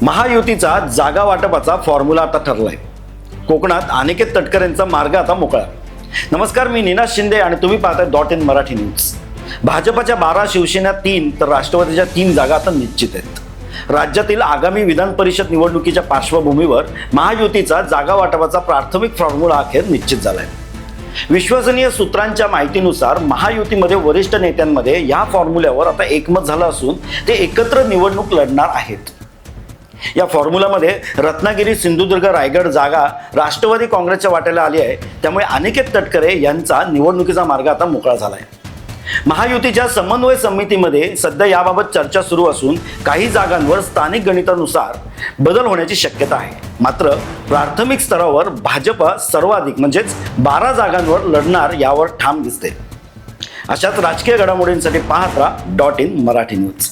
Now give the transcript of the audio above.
महायुतीचा जागा वाटपाचा फॉर्म्युला आता ठरलाय। कोकणात अनिकेत तटकरेंचा मार्ग आता मोकळा। नमस्कार, मी नीनाद शिंदे आणि तुम्ही पाहताय .in मराठी न्यूज। भाजपच्या 12, शिवसेना 3 तर राष्ट्रवादीच्या 3 जागा आता निश्चित आहेत। राज्यातील आगामी विधान परिषद निवडणुकीच्या पार्श्वभूमीवर महायुतीचा जागा वाटपाचा प्राथमिक फॉर्म्युला अखेर निश्चित झालाय। विश्वसनीय सूत्रांच्या माहितीनुसार महायुतीमध्ये वरिष्ठ नेत्यांमध्ये या फॉर्म्युल्यावर आता एकमत झालं असून ते एकत्र निवडणूक लढणार आहेत। या फॉर्म्युलामध्ये रत्नागिरी, सिंधुदुर्ग, रायगड जागा राष्ट्रवादी काँग्रेसच्या वाट्याला आली आहे। त्यामुळे अनिकेत तटकरे यांचा निवडणुकीचा मार्ग आता मोकळा झालाय। महायुतीच्या समन्वय समितीमध्ये सध्या याबाबत चर्चा सुरू असून काही जागांवर स्थानिक गणितानुसार बदल होण्याची शक्यता आहे। मात्र प्राथमिक स्तरावर भाजप सर्वाधिक म्हणजेच 12 जागांवर लढणार यावर ठाम दिसते। अशाच राजकीय घडामोडींसाठी पाहत राहा .in मराठी न्यूज।